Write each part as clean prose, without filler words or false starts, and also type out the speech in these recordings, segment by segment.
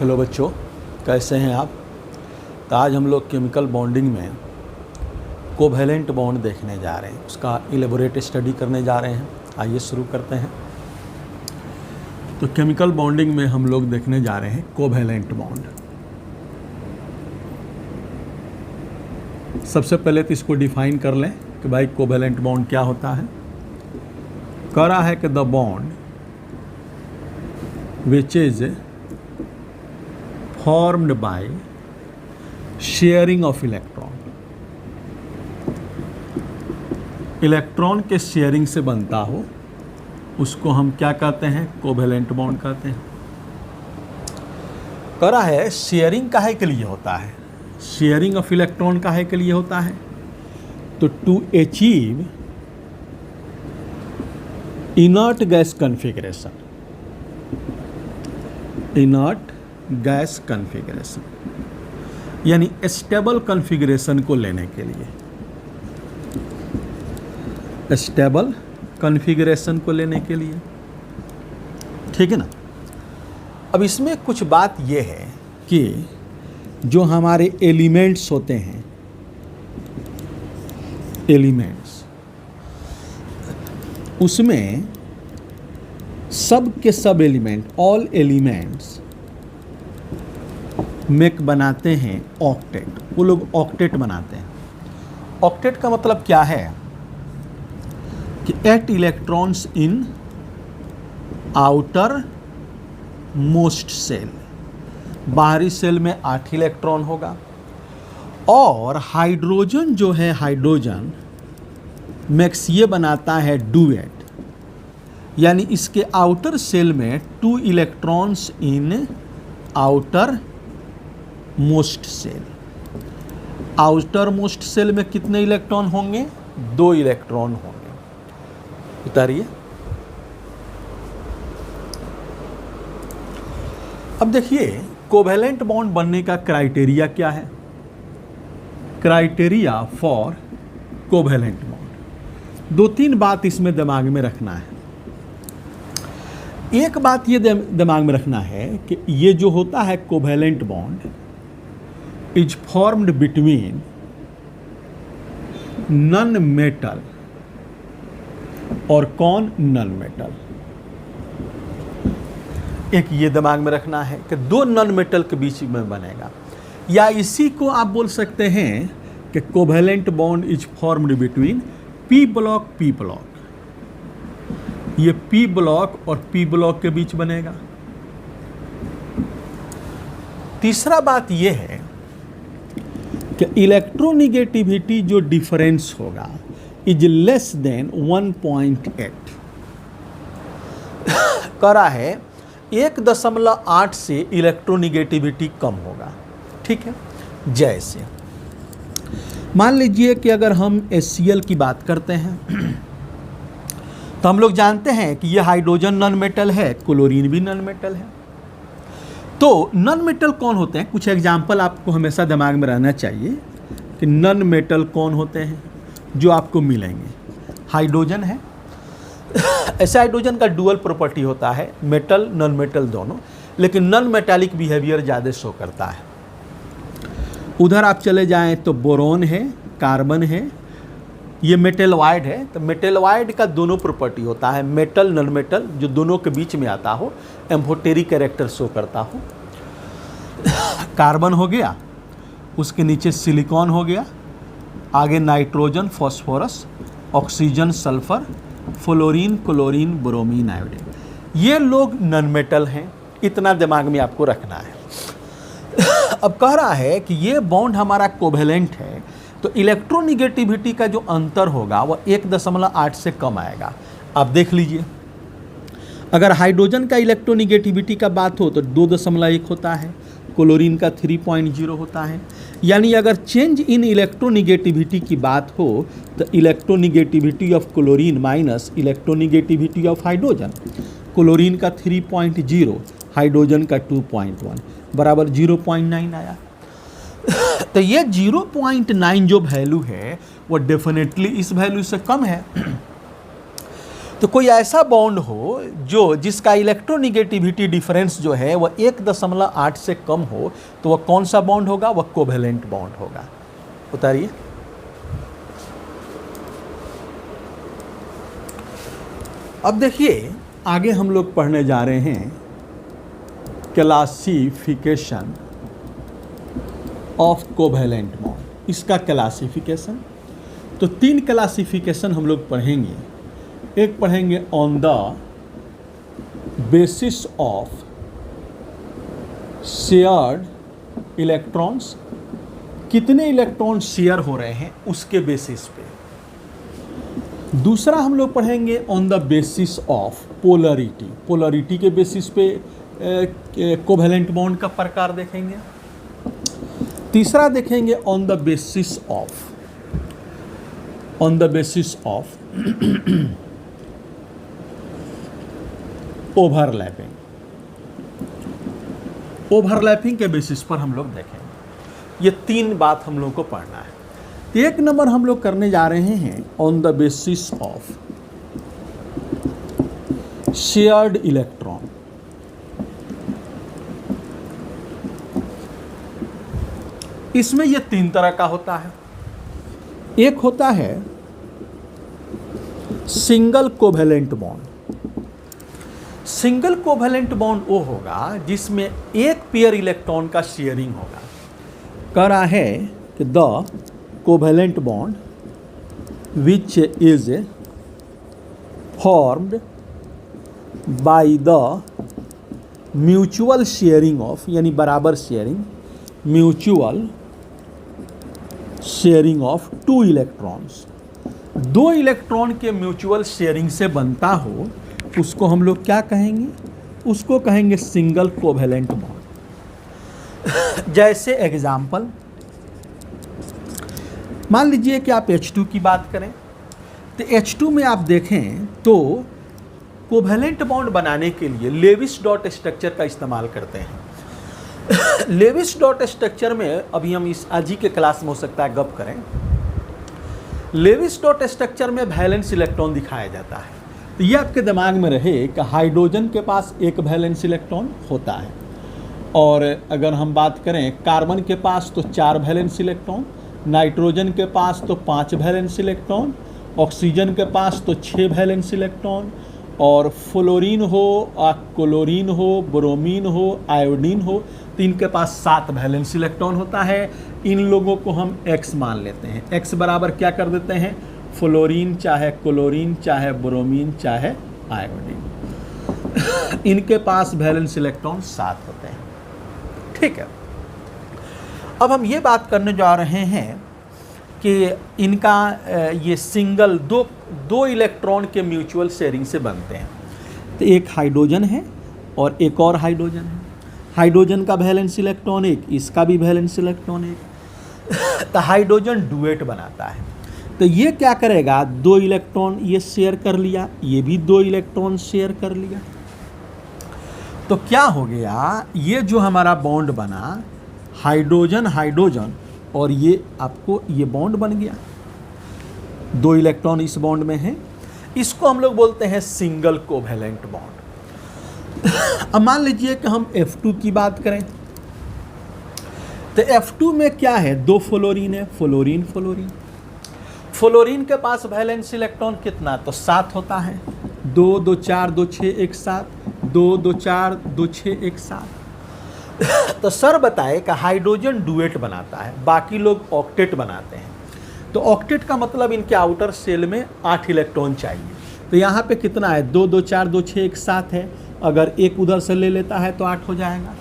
Hello बच्चों, कैसे हैं आप। तो आज हम लोग केमिकल बॉन्डिंग में कोवैलेंट बॉन्ड देखने जा रहे हैं, उसका इलेबोरेट स्टडी करने जा रहे हैं। आइए शुरू करते हैं। तो केमिकल बॉन्डिंग में हम लोग देखने जा रहे हैं कोवैलेंट बॉन्ड। सबसे पहले तो इसको डिफाइन कर लें कि भाई कोवैलेंट बॉन्ड क्या होता है। कह रहा है कि the bond which is formed by sharing of electron, electron के शेयरिंग से बनता हो उसको हम क्या कहते हैं, कोवैलेंट बॉन्ड कहते हैं। कह रहा है शेयरिंग काहे के लिए होता है, शेयरिंग ऑफ इलेक्ट्रॉन काहे के लिए होता है। तो to achieve inert gas configuration, inert gas configuration यानी स्टेबल कॉन्फ़िगरेशन को लेने के लिए, स्टेबल कॉन्फ़िगरेशन को लेने के लिए, ठीक है ना। अब इसमें कुछ बात यह है कि जो हमारे एलिमेंट्स होते हैं, एलिमेंट्स, उसमें सब के सब एलिमेंट, ऑल एलिमेंट्स मेक बनाते हैं ऑक्टेट। वो लोग ऑक्टेट बनाते हैं। ऑक्टेट का मतलब क्या है कि 8 electrons in outermost shell, बाहरी सेल में 8 इलेक्ट्रॉन होगा। और हाइड्रोजन जो है, हाइड्रोजन मैक्स ये बनाता है डुएट, यानी इसके आउटर सेल में 2 electrons in outermost shell. Outermost shell में कितने इलेक्ट्रॉन होंगे, 2 इलेक्ट्रॉन होंगे। उतारिए। अब देखिए कोवैलेंट बॉन्ड बनने का क्राइटेरिया क्या है। क्राइटेरिया फॉर कोवैलेंट बॉन्ड, 2-3 बात इसमें दिमाग में रखना है। एक बात ये दिमाग में रखना है कि ये जो होता है covalent bond is formed between non metal और कौन, नॉन मेटल। एक ये दिमाग में रखना है कि 2 नॉन मेटल के बीच में बनेगा, या इसी को आप बोल सकते हैं कि covalent bond is formed between P block, P block. ये पी ब्लॉक और पी ब्लॉक के बीच बनेगा। तीसरा बात यह है कि इलेक्ट्रोनिगेटिविटी जो डिफरेंस होगा इज लेस देन 1.8। कह रहा है 1.8 से इलेक्ट्रोनिगेटिविटी कम होगा, ठीक है। जैसे मान लीजिए कि अगर हम HCl की बात करते हैं तो हम लोग जानते हैं कि यह हाइड्रोजन नॉन मेटल है, क्लोरीन भी नॉन मेटल है। तो नॉन मेटल कौन होते हैं, कुछ एग्जाम्पल आपको हमेशा दिमाग में रहना चाहिए कि नॉन मेटल कौन होते हैं जो आपको मिलेंगे। हाइड्रोजन है, ऐसे हाइड्रोजन का डुअल प्रॉपर्टी होता है, मेटल नॉन मेटल दोनों, लेकिन नॉन मेटालिक बिहेवियर ज़्यादा शो करता है। उधर आप चले जाएं तो बोरोन है, कार्बन है, ये मेटेलवाइड है। तो मेटेलवाइड का दोनों प्रॉपर्टी होता है, मेटल नॉन मेटल, जो दोनों के बीच में आता हो, एम्फोटेरिक कैरेक्टर शो करता हो। कार्बन हो गया, उसके नीचे सिलिकॉन हो गया, आगे nitrogen, phosphorus, oxygen, sulphur, fluorine, chlorine, bromine, iodine. ये लोग नॉन मेटल हैं, इतना दिमाग में आपको रखना है। अब कह रहा है कि ये बॉन्ड हमारा कोवैलेंट है, तो इलेक्ट्रोनिगेटिविटी का जो अंतर होगा वह 1.8 से कम आएगा। आप देख लीजिए, अगर हाइड्रोजन का इलेक्ट्रोनिगेटिविटी का बात हो तो 2.1 होता है, क्लोरीन का 3.0 होता है। यानी अगर चेंज इन इलेक्ट्रोनिगेटिविटी की बात हो तो electronegativity of chlorine minus electronegativity of hydrogen, chlorine का 3.0, हाइड्रोजन का 2.1 बराबर 0.9 आया। तो ये 0.9 जो वैल्यू है वो डेफिनेटली इस वैल्यू से कम है। तो कोई ऐसा बॉन्ड हो जो जिसका इलेक्ट्रोनिगेटिविटी डिफरेंस जो है वह 1.8 से कम हो, तो वह कौन सा बॉन्ड होगा? वह कोवेलेंट बॉन्ड होगा। उतारिए। अब देखिए आगे हम लोग पढ़ने जा रहे हैं क्लासिफिकेशन ऑफ कोवेलेंट बॉन्ड। इसका क्लासिफिकेशन, तो 3 क्लासिफिकेशन हम लोग पढ़ेंगे। एक पढ़ेंगे on the basis of shared electrons, कितने इलेक्ट्रॉन शेयर हो रहे हैं उसके बेसिस पे। दूसरा हम लोग पढ़ेंगे on the basis of polarity, polarity के बेसिस पे कोवेलेंट बॉन्ड का प्रकार देखेंगे। तीसरा देखेंगे on the basis of overlapping, overlapping के बेसिस पर हम लोग देखेंगे। ये 3 बात हम लोग को पढ़ना है। तो 1 नंबर हम लोग करने जा रहे हैं on the basis of shared electron. इसमें ये 3 तरह का होता है। एक होता है single covalent bond. Single covalent bond वो होगा जिसमें एक पेयर इलेक्ट्रॉन का शेयरिंग होगा। कह रहा है कि the covalent bond which is formed by the mutual sharing of, यानी बराबर sharing, mutual sharing of 2 electrons, 2 electron के म्यूचुअल शेयरिंग से बनता हो, उसको हम लोग क्या कहेंगे? उसको कहेंगे सिंगल कोवेलेंट बॉन्ड। जैसे एग्जाम्पल मान लीजिए कि आप H2 की बात करें, तो H2 में आप देखें तो कोवेलेंट बॉन्ड बनाने के लिए लेविस डॉट स्ट्रक्चर का इस्तेमाल करते हैं। लेविस डॉट स्ट्रक्चर में अभी हम इस आज ही के क्लास में हो सकता है गप करें। लेविस डॉट स्ट्रक्चर में वैलेंस इलेक्ट्रॉन दिखाया जाता है। तो ये आपके दिमाग में रहे कि हाइड्रोजन के पास एक वैलेंस इलेक्ट्रॉन होता है, और अगर हम बात करें कार्बन के पास तो 4 वैलेंस इलेक्ट्रॉन, नाइट्रोजन के पास तो 5 वैलेंस इलेक्ट्रॉन, ऑक्सीजन के पास तो 6 वैलेंस इलेक्ट्रॉन, और फ्लोरीन हो, क्लोरीन हो, ब्रोमीन हो, आयोडीन हो, तो इनके पास 7 वैलेंस इलेक्ट्रॉन होता है। इन लोगों को हम X मान लेते हैं। X बराबर क्या कर देते हैं? फ्लोरीन चाहे क्लोरीन चाहे ब्रोमीन चाहे आयोडीन। इनके पास वैलेंस इलेक्ट्रॉन 7 होते हैं। ठीक है, अब हम ये बात करने जा रहे हैं कि इनका ये सिंगल दो इलेक्ट्रॉन के म्यूचुअल शेयरिंग से बनते हैं। तो एक हाइड्रोजन है और एक और हाइड्रोजन है। हाइड्रोजन का वैलेंस इलेक्ट्रॉन एक, इसका भी वैलेंस इलेक्ट्रॉन एक। तो हाइड्रोजन डुएट बनाता है। तो ये क्या करेगा? 2 इलेक्ट्रॉन ये शेयर कर लिया, ये भी 2 इलेक्ट्रॉन शेयर कर लिया। तो क्या हो गया? ये जो हमारा बॉन्ड बना हाइड्रोजन हाइड्रोजन, और ये आपको ये बॉन्ड बन गया। 2 इलेक्ट्रॉन इस बॉन्ड में है। इसको हम लोग बोलते हैं सिंगल कोवेलेंट बॉन्ड। अब मान लीजिए कि हम F2 की बात करें, तो F2 में क्या है? 2 फ्लोरीन है, फ्लोरीन फ्लोरीन। फ्लोरीन के पास वैलेंस इलेक्ट्रॉन कितना? तो 7 होता है। 2 2 4 2 6 1 7, 2 2 4 2 6 1 7। तो सर बताए कि हाइड्रोजन डुएट बनाता है, बाकी लोग ऑक्टेट बनाते हैं। तो ऑक्टेट का मतलब इनके आउटर सेल में 8 इलेक्ट्रॉन चाहिए। तो यहाँ पे कितना है? 2 2 4 2 6 1 7 है। अगर एक उधर से ले लेता है तो 8 हो जाएगा।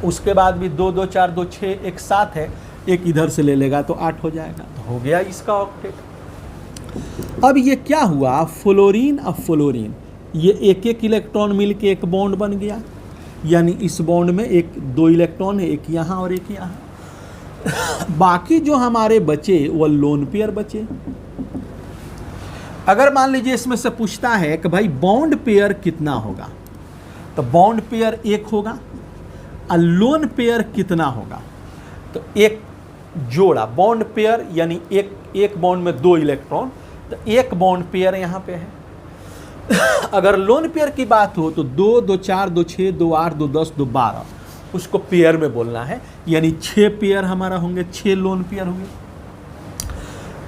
उसके बाद भी 2 2 4 2 6 1 7 है, एक इधर से ले लेगा तो 8 हो जाएगा। तो हो गया इसका ऑक्टेट। अब ये क्या हुआ? फ्लोरीन और फ्लोरीन ये एक एक इलेक्ट्रॉन मिल के एक बॉन्ड बन गया। यानी इस बॉन्ड में 2 इलेक्ट्रॉन है, एक यहाँ और एक यहाँ। बाकी जो हमारे बचे वो लोन पेयर बचे। अगर मान लीजिए इसमें से पूछता है कि भाई बॉन्ड पेयर कितना होगा, तो बॉन्ड पेयर 1 होगा और लोन पेयर कितना होगा? तो एक जोड़ा बॉन्ड पेयर, यानी एक बॉन्ड में 2 इलेक्ट्रॉन, तो एक बॉन्ड पेयर यहाँ पे है। अगर लोन पेयर की बात हो तो 2, 2, 4, 2, 6, 2, 8, 2, 10, 2, 12 उसको पेयर में बोलना है, यानी 6 पेयर हमारा होंगे, 6 लोन पेयर होंगे।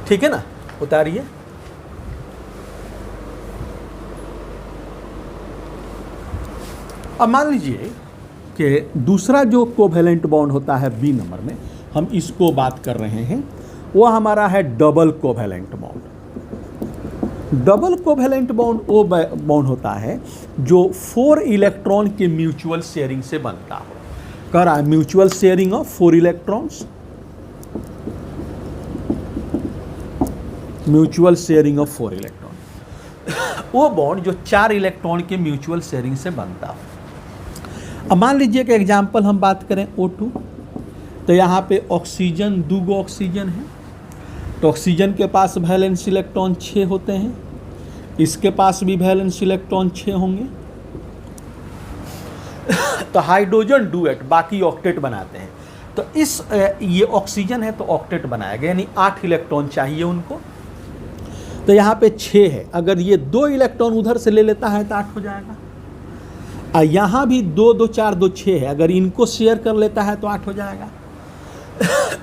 ठीक है ना, उतारिए। अब मान लीजिए कि दूसरा जो कोवेलेंट बॉन्ड होता है बी नंबर में, हम इसको बात कर रहे हैं, वो हमारा है double covalent bond. Double covalent bond वो बॉन्ड होता है जो 4 इलेक्ट्रॉन के म्यूचुअल शेयरिंग से बनता हो। कह रहा है mutual sharing of 4 electrons, mutual sharing of 4 electron, वो बॉन्ड जो 4 इलेक्ट्रॉन के म्यूचुअल शेयरिंग से बनता हो। अब मान लीजिए कि एग्जाम्पल हम बात करें O2, तो यहाँ पे ऑक्सीजन 2 ऑक्सीजन है, तो ऑक्सीजन के पास वैलेंस इलेक्ट्रॉन 6 होते हैं, इसके पास भी वैलेंस इलेक्ट्रॉन 6 होंगे। तो हाइड्रोजन डुएट बाकी ऑक्टेट बनाते हैं, तो इस ये ऑक्सीजन है तो ऑक्टेट बनाया गया, यानी 8 इलेक्ट्रॉन चाहिए उनको। तो यहाँ पे 6 है, अगर ये 2 इलेक्ट्रॉन उधर से ले लेता है तो 8 हो जाएगा। यहाँ भी 2, 2, 4, 2, 6 है, अगर इनको शेयर कर लेता है तो 8 हो जाएगा।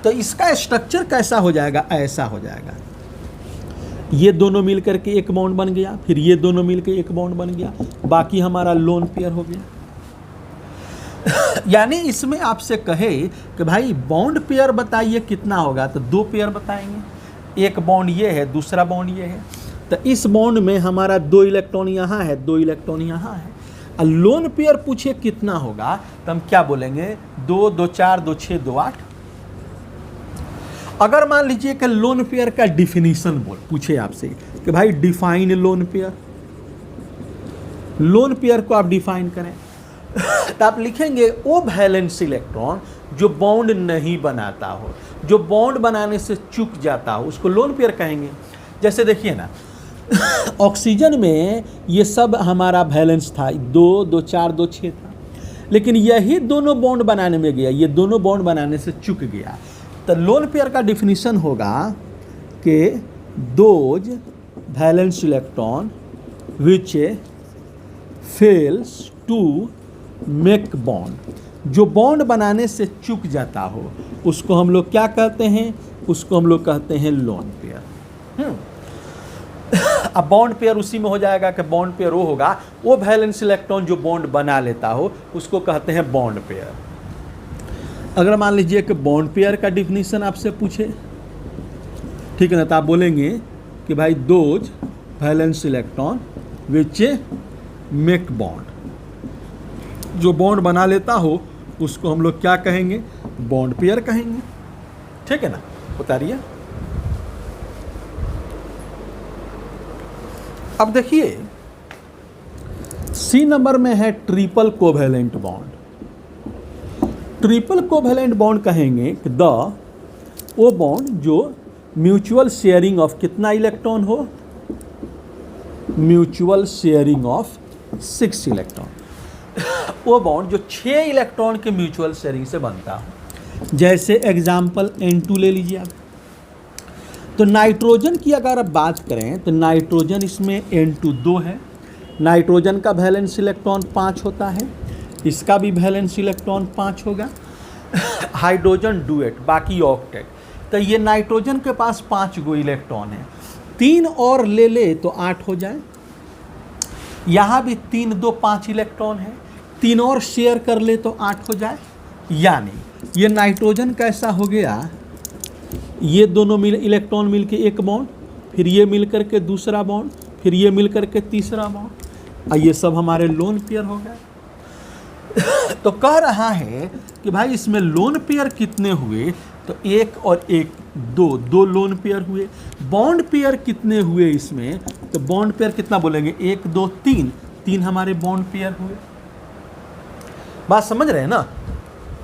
तो इसका स्ट्रक्चर कैसा हो जाएगा, ऐसा हो जाएगा, ये दोनों मिलकर के एक बॉन्ड बन गया, फिर ये दोनों मिलकर एक बॉन्ड बन गया, बाकी हमारा लोन पेयर हो गया। यानी इसमें आपसे कहे कि भाई बॉन्ड पेयर बताइए कितना होगा, तो 2 पेयर बताएंगे, एक बॉन्ड ये है, दूसरा बॉन्ड ये है, तो इस बॉन्ड में हमारा 2 इलेक्ट्रॉन यहाँ है, 2 इलेक्ट्रॉन यहाँ है। और लोन पेयर पूछे कितना होगा, तो हम क्या बोलेंगे, 2, 2, 4, 2, 6, 2, 8। अगर मान लीजिए कि लोन पेयर का डिफिनीशन पूछे आपसे कि भाई define lone pair, lone pair को आप डिफाइन करें, तो आप लिखेंगे वो वैलेंस इलेक्ट्रॉन जो बॉन्ड नहीं बनाता हो, जो बॉन्ड बनाने से चूक जाता हो, उसको लोन पेयर कहेंगे। जैसे देखिए ना, ऑक्सीजन में ये सब हमारा वैलेंस था, 2, 2, 4, 2, 6 था, लेकिन यही दोनों बॉन्ड बनाने में गया, ये दोनों बॉन्ड बनाने से चूक गया। तो लोन पेयर का डिफिनीशन होगा कि those valence electron which fails to make bond, जो बॉन्ड बनाने से चूक जाता हो उसको हम लोग क्या कहते हैं, उसको हम लोग कहते हैं लोन पेयर। अब बॉन्ड पेयर उसी में हो जाएगा कि बॉन्ड पेयर वो होगा, वो वैलेंस इलेक्ट्रॉन जो बॉन्ड बना लेता हो उसको कहते हैं बॉन्ड पेयर। अगर मान लीजिए कि बॉन्ड पेयर का डिफिनीशन आपसे पूछे, ठीक है ना, तो आप बोलेंगे कि भाई those valence electron which make bond, जो बॉन्ड बना लेता हो उसको हम लोग क्या कहेंगे, बॉन्ड पेयर कहेंगे। ठीक है ना, उतारिए। अब देखिए सी नंबर में है triple covalent bond. Triple covalent bond कहेंगे कि द वो बॉन्ड जो म्यूचुअल शेयरिंग ऑफ कितना इलेक्ट्रॉन हो, म्यूचुअल शेयरिंग ऑफ 6 इलेक्ट्रॉन, वो बॉन्ड जो 6 इलेक्ट्रॉन के म्यूचुअल शेयरिंग से बनता हो। जैसे एग्जाम्पल N2 ले लीजिए आप। तो नाइट्रोजन की अगर आप बात करें तो नाइट्रोजन इसमें N2 2 है, नाइट्रोजन का वैलेंस इलेक्ट्रॉन 5 होता है, इसका भी वैलेंस इलेक्ट्रॉन 5 होगा। हाइड्रोजन डुएट बाकी ऑक्टेट, तो ये नाइट्रोजन के पास 5 गो इलेक्ट्रॉन है, 3 और ले ले तो 8 हो जाए। यहाँ भी 3, 2, 5 इलेक्ट्रॉन है, 3 और शेयर कर ले तो 8 हो जाए। यानी ये नाइट्रोजन कैसा हो गया, ये दोनों इलेक्ट्रॉन मिल के एक बॉन्ड, फिर ये मिल कर के दूसरा बॉन्ड, फिर ये मिल कर के तीसरा बॉन्ड, और ये सब हमारे लोन पेयर हो गए। तो कह रहा है कि भाई इसमें लोन पेयर कितने हुए, तो 1 और 1 2 लोन पेयर हुए। बॉन्ड पेयर कितने हुए इसमें, तो बॉन्ड पेयर कितना बोलेंगे, 1, 2, 3 हमारे बॉन्ड पेयर हुए। बात समझ रहे हैं ना।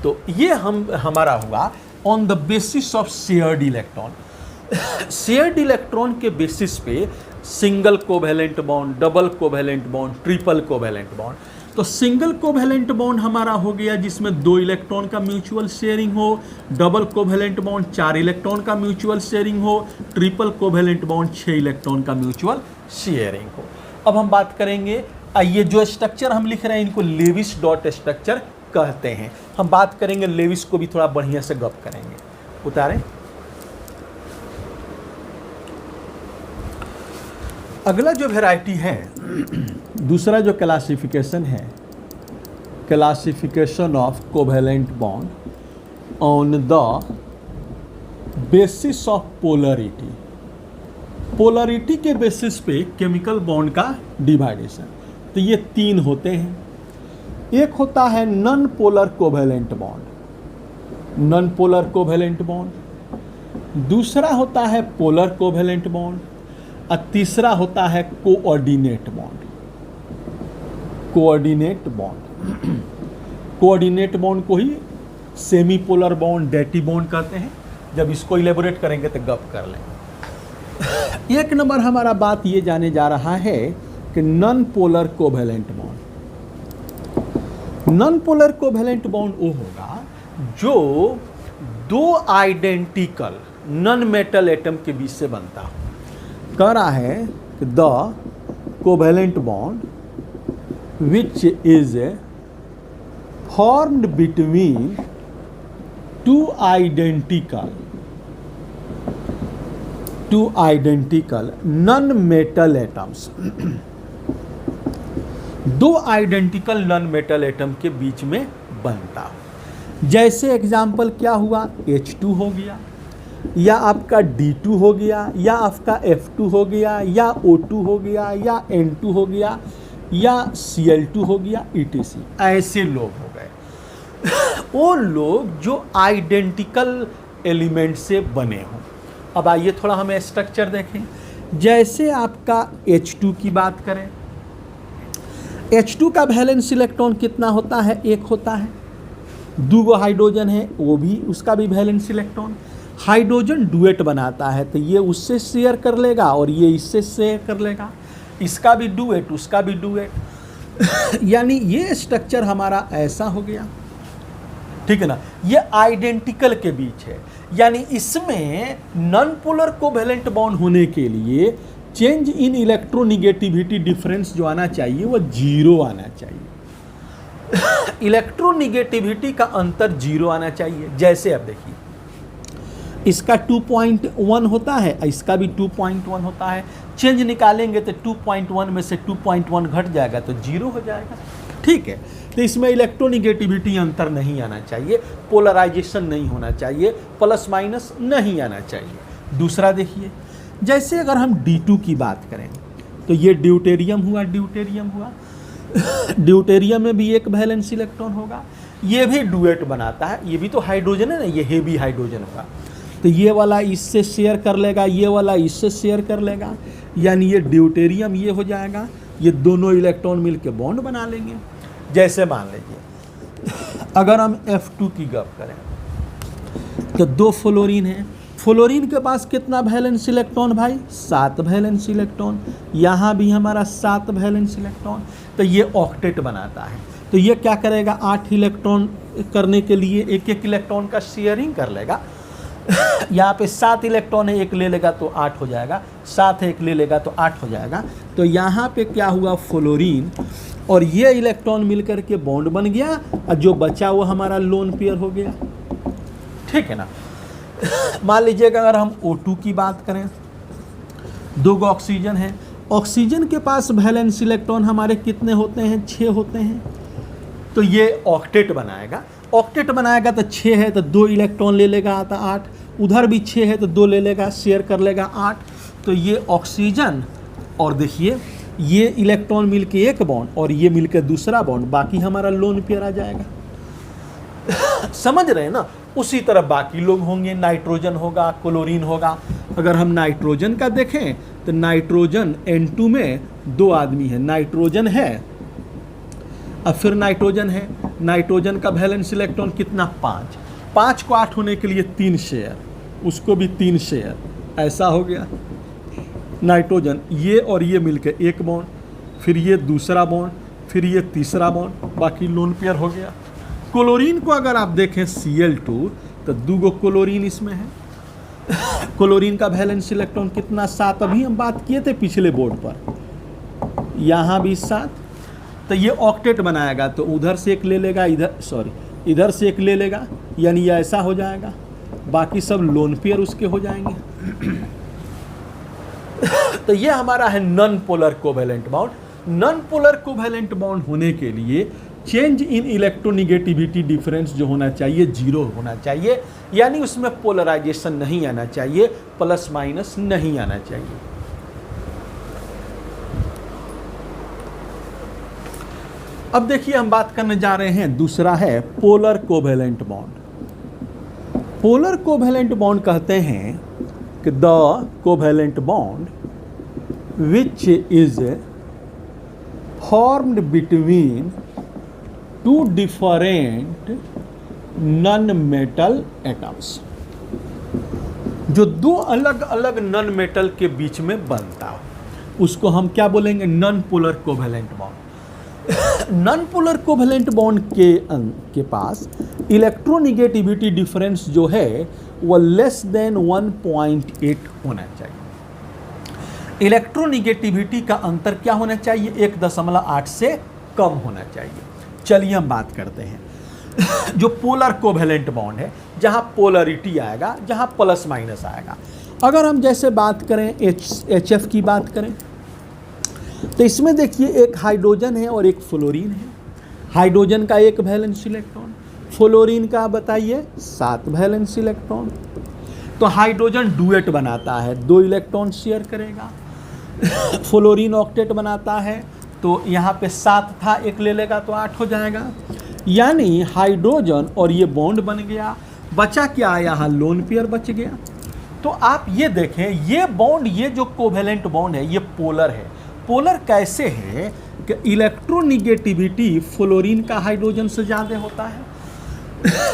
तो ये हमारा हुआ on the basis of shared electron. Shared electron के बेसिस पे single covalent bond, double covalent bond, triple covalent bond. तो सिंगल कोवेलेंट बॉन्ड हमारा हो गया जिसमें 2 इलेक्ट्रॉन का म्यूचुअल शेयरिंग हो, डबल कोवेलेंट बॉन्ड 4 इलेक्ट्रॉन का म्यूचुअल शेयरिंग हो, ट्रिपल कोवेलेंट बॉन्ड 6 इलेक्ट्रॉन का म्यूचुअल शेयरिंग हो। अब हम बात करेंगे, ये जो स्ट्रक्चर हम लिख रहे हैं इनको लेविस डॉट स्ट्रक्चर कहते हैं। हम बात करेंगे लेविस को भी थोड़ा बढ़िया से गप करेंगे। उतारें। अगला जो वैरायटी है, दूसरा जो क्लासिफिकेशन है, classification of covalent bond on the basis of polarity. Polarity के बेसिस पे केमिकल बॉन्ड का डिवाइडेशन। तो ये 3 होते हैं। एक होता है non polar covalent bond, non polar covalent bond. दूसरा होता है पोलर कोवेलेंट बॉन्ड और तीसरा होता है coordinate bond. Coordinate bond, coordinate bond को ही semi polar bond, dative bond कहते हैं। जब इसको इलेबोरेट करेंगे तो गप कर लें। एक नंबर हमारा बात ये जाने जा रहा है कि non polar covalent bond. Non polar covalent bond वो होगा जो 2 आइडेंटिकल नॉन मेटल एटम के बीच से बनता हो। कह रहा है कि the covalent bond which is formed between 2 identical non metal atoms. 2 identical non metal atom के बीच में बनता। जैसे एग्जाम्पल क्या हुआ, H2 हो गया, या आपका D2 हो गया, या आपका F2 हो गया, या O2 हो गया, या N2 हो गया, या Cl2 हो गया, etc। ऐसे लोग हो गए वो लोग जो आइडेंटिकल एलिमेंट से बने हों। अब आइए थोड़ा हमें स्ट्रक्चर देखें। जैसे आपका H2 की बात करें, H2 का वैलेंस इलेक्ट्रॉन कितना होता है, 1 होता है। 2 हाइड्रोजन है, वो भी उसका भी वैलेंस इलेक्ट्रॉन। हाइड्रोजन डुएट बनाता है, तो ये उससे शेयर कर लेगा और ये इससे शेयर कर लेगा, इसका भी डुएट उसका भी डुएट। यानी ये स्ट्रक्चर हमारा ऐसा हो गया, ठीक है ना। ये आइडेंटिकल के बीच है, यानी इसमें नॉन पोलर कोवेलेंट बॉन्ड होने के लिए चेंज इन इलेक्ट्रोनिगेटिविटी डिफरेंस जो आना चाहिए वो 0 आना चाहिए। इलेक्ट्रोनिगेटिविटी का अंतर 0 आना चाहिए। जैसे अब देखिए, इसका 2.1 होता है, इसका भी 2.1 होता है। चेंज निकालेंगे तो 2.1 में से 2.1 घट जाएगा तो 0 हो जाएगा, ठीक है। तो इसमें इलेक्ट्रोनिगेटिविटी अंतर नहीं आना चाहिए, पोलराइजेशन नहीं होना चाहिए, प्लस माइनस नहीं आना चाहिए। दूसरा देखिए, जैसे अगर हम D2 की बात करें तो ये ड्यूटेरियम हुआ, ड्यूटेरियम हुआ। ड्यूटेरियम में भी एक वैलेंस इलेक्ट्रॉन होगा, ये भी डुएट बनाता है, ये भी तो हाइड्रोजन है ना, ये हेवी हाइड्रोजन होगा। तो ये वाला इससे शेयर कर लेगा, ये वाला इससे शेयर कर लेगा, यानी ये ड्यूटेरियम ये हो जाएगा। ये दोनों इलेक्ट्रॉन मिलकर बॉन्ड बना लेंगे। जैसे मान लीजिए अगर हम F2 की गप करें तो 2 फ्लोरीन है। फ्लोरीन के पास कितना वैलेंस इलेक्ट्रॉन भाई, 7 वैलेंस इलेक्ट्रॉन। यहाँ भी हमारा 7 वैलेंस इलेक्ट्रॉन। तो ये ऑक्टेट बनाता है। तो ये क्या करेगा, 8 इलेक्ट्रॉन करने के लिए 1-1 इलेक्ट्रॉन का शेयरिंग कर लेगा। यहाँ पे 7 इलेक्ट्रॉन है, 1 ले लेगा तो 8 हो जाएगा, 7 है 1 ले लेगा तो 8 हो जाएगा। तो यहाँ पे क्या हुआ, फ्लोरीन और ये इलेक्ट्रॉन मिलकर के बॉन्ड बन गया और जो बचा वो हमारा लोन पेयर हो गया, ठीक है ना। मान लीजिएगा अगर हम O2 की बात करें, 2 ऑक्सीजन है। ऑक्सीजन के पास वैलेंस इलेक्ट्रॉन हमारे कितने होते हैं, 6 होते हैं। तो ये ऑक्टेट बनाएगा। ऑक्टेट बनाएगा तो 6 है तो 2 इलेक्ट्रॉन ले लेगा, आता 8। उधर भी 6 है तो 2 ले लेगा, शेयर कर लेगा 8। तो ये ऑक्सीजन और देखिए ये इलेक्ट्रॉन मिलके एक बॉन्ड और ये मिलके दूसरा बॉन्ड, बाकी हमारा लोन पेयर आ जाएगा। समझ रहे हैं ना। उसी तरह बाकी लोग होंगे, नाइट्रोजन होगा, क्लोरीन होगा। अगर हम नाइट्रोजन का देखें तो नाइट्रोजन N2 में 2 आदमी है, नाइट्रोजन है अब फिर नाइट्रोजन है। नाइट्रोजन का वैलेंस इलेक्ट्रॉन कितना, 5। 5 को 8 होने के लिए 3 शेयर, उसको भी 3 शेयर, ऐसा हो गया। नाइट्रोजन ये और ये मिलकर एक बॉन्ड, फिर ये दूसरा बॉन्ड, फिर ये तीसरा बॉन्ड, बाकी लोन पेयर हो गया। क्लोरीन को अगर आप देखें Cl2 तो 2 क्लोरीन इसमें है। क्लोरीन का वैलेंस इलेक्ट्रॉन कितना, 7। अभी हम बात किए थे पिछले बोर्ड पर, यहाँ भी 7, तो ये ऑक्टेट बनाएगा, तो उधर से एक ले लेगा, इधर से एक ले लेगा, यानी ये ऐसा हो जाएगा, बाकी सब लोन पेयर उसके हो जाएंगे। तो ये हमारा है non polar covalent bond. Non polar covalent bond होने के लिए चेंज इन इलेक्ट्रोनिगेटिविटी डिफरेंस जो होना चाहिए 0 होना चाहिए, यानी उसमें पोलराइजेशन नहीं आना चाहिए, प्लस माइनस नहीं आना चाहिए। अब देखिए हम बात करने जा रहे हैं, दूसरा है polar covalent bond. Polar covalent bond कहते हैं कि the covalent bond which is formed between two different non metal atoms, जो दो अलग अलग नॉन मेटल के बीच में बनता हो, उसको हम क्या बोलेंगे? Non polar covalent bond. Non polar covalent bond के पास इलेक्ट्रोनिगेटिविटी डिफरेंस जो है वो लेस देन 1.8 होना चाहिए। इलेक्ट्रोनिगेटिविटी का अंतर क्या होना चाहिए? 1.8 से कम होना चाहिए। चलिए हम बात करते हैं जो पोलर कोवैलेंट बॉन्ड है, जहां पोलरिटी आएगा, जहां प्लस माइनस आएगा। अगर हम जैसे बात करें HF की बात करें, तो इसमें देखिए एक हाइड्रोजन है और एक फ्लोरीन है। हाइड्रोजन का 1 वैलेंस इलेक्ट्रॉन, फ्लोरीन का बताइए 7 वैलेंस इलेक्ट्रॉन। तो हाइड्रोजन डुएट बनाता है, 2 इलेक्ट्रॉन शेयर करेगा। फ्लोरीन ऑक्टेट बनाता है, तो यहाँ पे 7 था, 1 ले लेगा तो 8 हो जाएगा। यानी हाइड्रोजन और ये बॉन्ड बन गया, बचा क्या? यहाँ लोन पेयर बच गया। तो आप ये देखें, ये बॉन्ड, ये जो कोवैलेंट बॉन्ड है, ये पोलर है। पोलर कैसे है कि इलेक्ट्रोनिगेटिविटी फ्लोरीन का हाइड्रोजन से ज़्यादा होता है।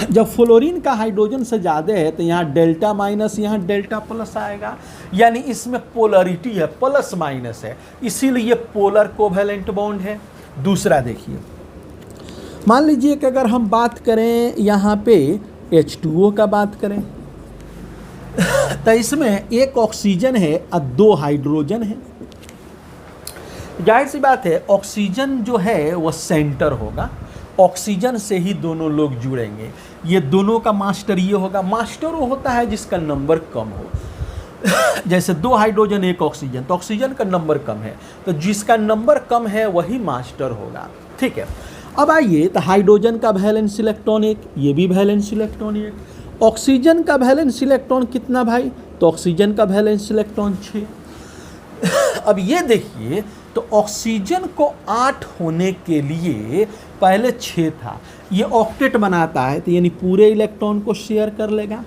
जब फ्लोरीन का हाइड्रोजन से ज़्यादा है तो यहाँ डेल्टा माइनस, यहाँ डेल्टा प्लस आएगा, यानी इसमें पोलरिटी है, प्लस माइनस है, इसीलिए पोलर कोवैलेंट बॉन्ड है। दूसरा देखिए, मान लीजिए कि अगर हम बात करें यहाँ पे H2O का बात करें, तो इसमें एक ऑक्सीजन है और 2 हाइड्रोजन है। जाहिर सी बात है, ऑक्सीजन जो है वो सेंटर होगा, ऑक्सीजन से ही दोनों लोग जुड़ेंगे। ये दोनों का मास्टर ये होगा। मास्टर वो होता है जिसका नंबर कम हो। जैसे 2 हाइड्रोजन 1 ऑक्सीजन, तो ऑक्सीजन का नंबर कम है, तो जिसका नंबर कम है वही मास्टर होगा। ठीक है, अब आइए, तो हाइड्रोजन का वैलेंस इलेक्ट्रॉन 1, ये भी वैलेंस इलेक्ट्रॉन 1। ऑक्सीजन का वैलेंस इलेक्ट्रॉन कितना भाई? तो ऑक्सीजन का वैलेंस इलेक्ट्रॉन 6। अब ये देखिए, तो ऑक्सीजन को 8 होने के लिए पहले 6 था, ये ऑक्टेट बनाता है, तो यानी पूरे इलेक्ट्रॉन को शेयर कर लेगा।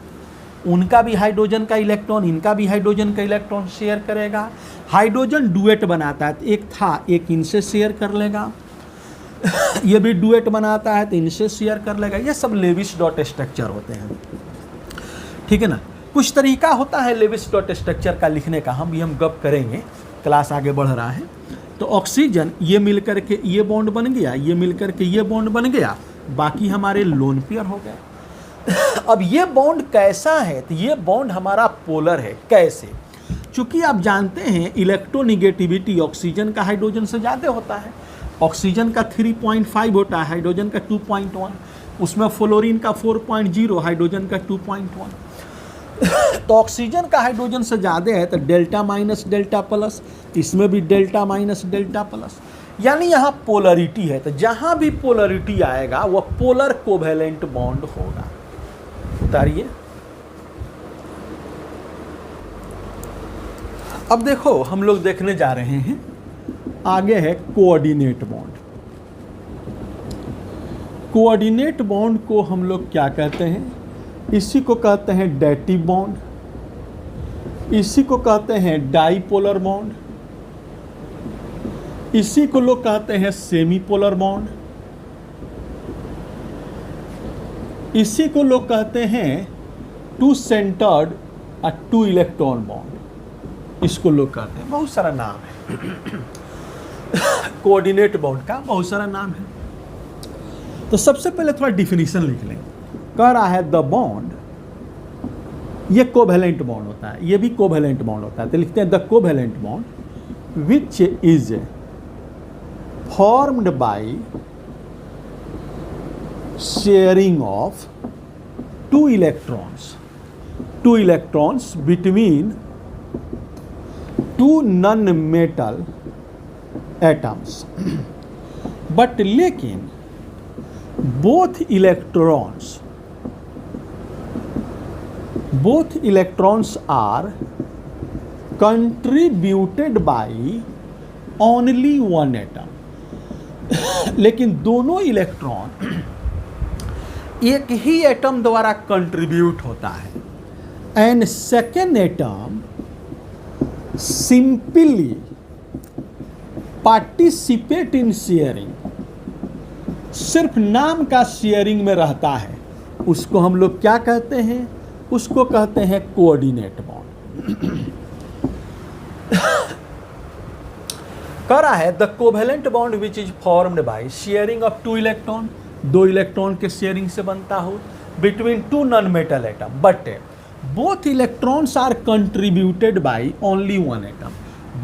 उनका भी हाइड्रोजन का इलेक्ट्रॉन, इनका भी हाइड्रोजन का इलेक्ट्रॉन शेयर करेगा। हाइड्रोजन डुएट बनाता है, तो एक था, एक इनसे शेयर कर लेगा। ये भी डुएट बनाता है, तो इनसे शेयर कर लेगा। ये सब लेविस डॉट स्ट्रक्चर होते हैं, ठीक है ना। कुछ तरीका होता है लेविस डॉट स्ट्रक्चर का लिखने का, हम गप करेंगे, क्लास आगे बढ़ रहा है। तो ऑक्सीजन ये मिलकर के ये बॉन्ड बन गया, ये मिलकर के ये बॉन्ड बन गया, बाकी हमारे लोन पेयर हो गए। अब ये बॉन्ड कैसा है? तो ये बॉन्ड हमारा पोलर है। कैसे? चूंकि आप जानते हैं इलेक्ट्रोनिगेटिविटी ऑक्सीजन का हाइड्रोजन से ज़्यादा होता है। ऑक्सीजन का 3.5 होता है, हाइड्रोजन का 2.1, उसमें फ्लोरीन का 4.0, हाइड्रोजन का 2.1। तो ऑक्सीजन का हाइड्रोजन से ज़्यादा है, तो डेल्टा माइनस डेल्टा प्लस, इसमें भी डेल्टा माइनस डेल्टा प्लस, यानी यहाँ पोलरिटी है। तो जहाँ भी पोलरिटी आएगा वह पोलर कोवैलेंट बॉन्ड होगा। उतारिए। अब देखो, हम लोग देखने जा रहे हैं, आगे है कोऑर्डिनेट बॉन्ड। कोऑर्डिनेट बॉन्ड को हम लोग क्या कहते हैं? इसी को कहते हैं डैटिव बॉन्ड, इसी को कहते हैं डाईपोलर बॉन्ड, इसी को लोग कहते हैं सेमी पोलर बॉन्ड, इसी को लोग कहते हैं 2 सेंटर्ड और 2 इलेक्ट्रॉन बॉन्ड, इसको लोग कहते हैं। बहुत सारा नाम है कोऑर्डिनेट बॉन्ड का, बहुत सारा नाम है। तो सबसे पहले थोड़ा डिफिनीशन लिख लें। कह रहा है द बॉन्ड, ये कोवैलेंट बॉन्ड होता है, ये भी कोवैलेंट बॉन्ड होता है, तो लिखते हैं the covalent bond which is formed by sharing of two electrons between two non-metal atoms. But लेकिन both electrons are contributed by only one atom. लेकिन दोनों इलेक्ट्रॉन एक ही एटम द्वारा कंट्रीब्यूट होता है, and second atom simply participate in sharing, सिर्फ नाम का शेयरिंग में रहता है, उसको हम लोग क्या कहते हैं? उसको कहते हैं कोऑर्डिनेट बॉन्ड। करा है the covalent bond which is formed by sharing of two electron, दो इलेक्ट्रॉन के शेयरिंग से बनता हो, between two non metal atom, but both electrons are contributed by only one atom.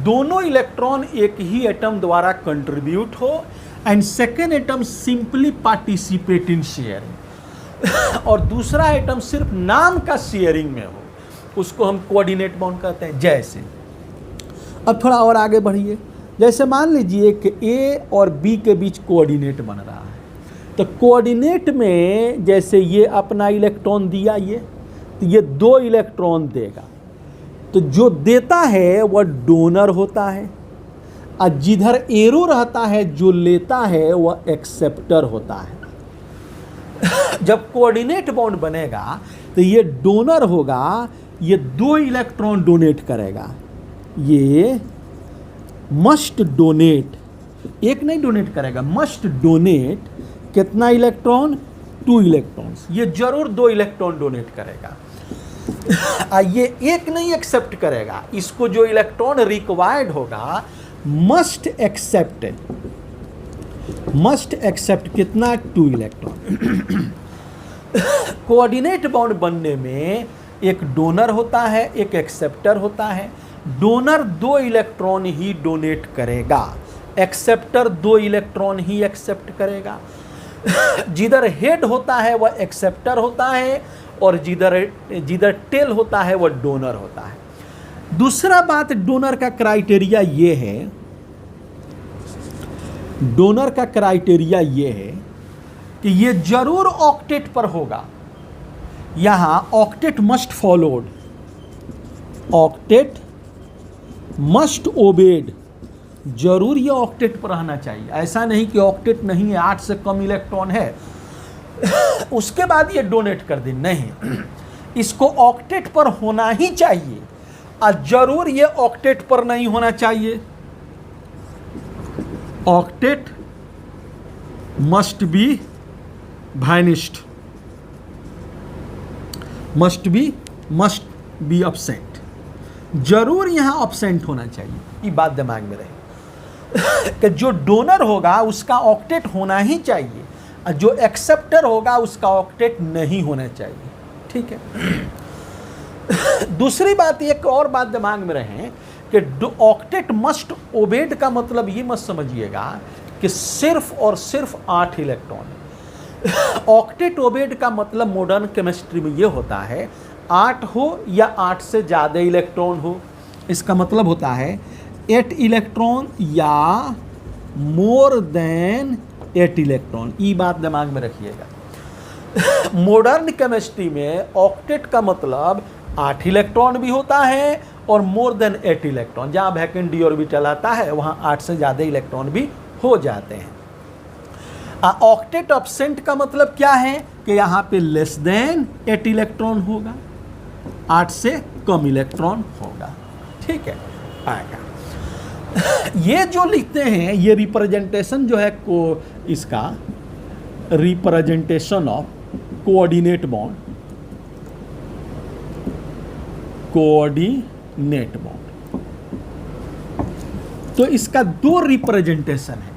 दोनों इलेक्ट्रॉन एक ही एटम द्वारा कंट्रीब्यूट हो, and second atom simply participate in sharing, और दूसरा एटम सिर्फ नाम का शेयरिंग में हो, उसको हम कोऑर्डिनेट बॉन्ड कहते हैं। जैसे अब थोड़ा और आगे बढ़िए, जैसे मान लीजिए कि ए और बी के बीच कोऑर्डिनेट बन रहा है, तो कोऑर्डिनेट में जैसे ये अपना इलेक्ट्रॉन दिया, तो ये दो इलेक्ट्रॉन देगा, तो जो देता है वह डोनर होता है, और जिधर एरो रहता है जो लेता है वह एक्सेप्टर होता है। जब कोऑर्डिनेट बॉन्ड बनेगा तो ये डोनर होगा, ये दो इलेक्ट्रॉन डोनेट करेगा, ये मस्ट डोनेट, एक नहीं डोनेट करेगा, मस्ट डोनेट कितना इलेक्ट्रॉन? 2 इलेक्ट्रॉन्स, ये जरूर 2 इलेक्ट्रॉन डोनेट करेगा। ये एक नहीं एक्सेप्ट करेगा, इसको जो इलेक्ट्रॉन रिक्वायर्ड होगा मस्ट एक्सेप्ट कितना? 2 इलेक्ट्रॉन। कोऑर्डिनेट बॉन्ड बनने में एक डोनर होता है, एक एक्सेप्टर होता है। डोनर 2 इलेक्ट्रॉन ही डोनेट करेगा, एक्सेप्टर 2 इलेक्ट्रॉन ही एक्सेप्ट करेगा। जिधर हेड होता है वह एक्सेप्टर होता है, और जिधर टेल होता है वह डोनर होता है। दूसरा बात, डोनर का क्राइटेरिया ये है, डोनर का क्राइटेरिया ये है कि ये जरूर ऑक्टेट पर होगा। यहां octet must followed, octet must obeyed, जरूर ये ऑक्टेट पर रहना चाहिए। ऐसा नहीं कि ऑक्टेट नहीं है, 8 से कम इलेक्ट्रॉन है उसके बाद ये डोनेट कर दे, नहीं, इसको ऑक्टेट पर होना ही चाहिए, और जरूर ये ऑक्टेट पर नहीं होना चाहिए। Octet must be vanished, must be absent, जरूर यहां absent होना चाहिए। ये बात दिमाग में रहे कि जो डोनर होगा उसका ऑक्टेट होना ही चाहिए, और जो एक्सेप्टर होगा उसका ऑक्टेट नहीं होना चाहिए। ठीक है। दूसरी बात, एक और बात दिमाग में रहे कि ऑक्टेट मस्ट ओबेड का मतलब ये मत समझिएगा कि सिर्फ और सिर्फ 8 इलेक्ट्रॉन। ऑक्टेट ओबेड का मतलब मॉडर्न केमिस्ट्री में ये होता है 8 हो या 8 से ज़्यादा इलेक्ट्रॉन हो। इसका मतलब होता है 8 इलेक्ट्रॉन या मोर देन 8 इलेक्ट्रॉन। ये बात दिमाग में रखिएगा। मॉडर्न केमिस्ट्री में ऑक्टेट का मतलब 8 इलेक्ट्रॉन भी होता है और मोर देन 8 इलेक्ट्रॉन। जहाँ वैकेंट डी ऑर्बिटल आता है वहाँ 8 से ज़्यादा इलेक्ट्रॉन भी हो जाते हैं। ऑक्टेट एब्सेंट का मतलब क्या है कि यहाँ पे लेस देन 8 इलेक्ट्रॉन होगा, 8 से कम इलेक्ट्रॉन होगा। ठीक है, आएगा। ये जो लिखते हैं ये रिप्रेजेंटेशन जो है को इसका representation of coordinate bond, coordinate bond. तो इसका 2 रिप्रेजेंटेशन है।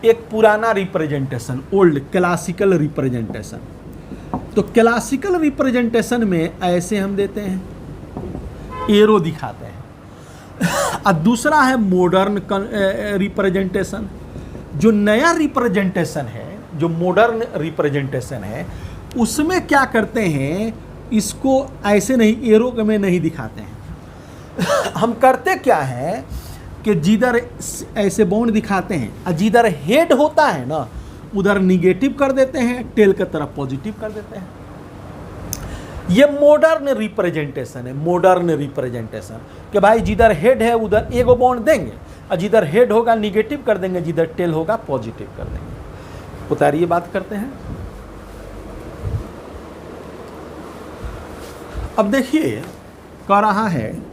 एक पुराना रिप्रेजेंटेशन, ओल्ड क्लासिकल रिप्रेजेंटेशन। तो क्लासिकल रिप्रेजेंटेशन में ऐसे हम देते हैं, एरो दिखाते हैं। और दूसरा है मॉडर्न रिप्रेजेंटेशन। जो नया रिप्रेजेंटेशन है, जो मॉडर्न रिप्रेजेंटेशन है, उसमें क्या करते हैं, इसको ऐसे नहीं, एरो में नहीं दिखाते हैं। हम करते क्या है कि जिधर ऐसे बॉन्ड दिखाते हैं और जिधर हेड होता है ना, उधर निगेटिव कर देते हैं, टेल की तरफ पॉजिटिव कर देते हैं। ये मॉडर्न रिप्रेजेंटेशन है, मॉडर्न रिप्रेजेंटेशन कि भाई जिधर हेड है उधर एगो बॉन्ड देंगे और जिधर हेड होगा निगेटिव कर देंगे, जिधर टेल होगा पॉजिटिव कर देंगे। उतारिए बात करते हैं। अब देखिए कह रहा है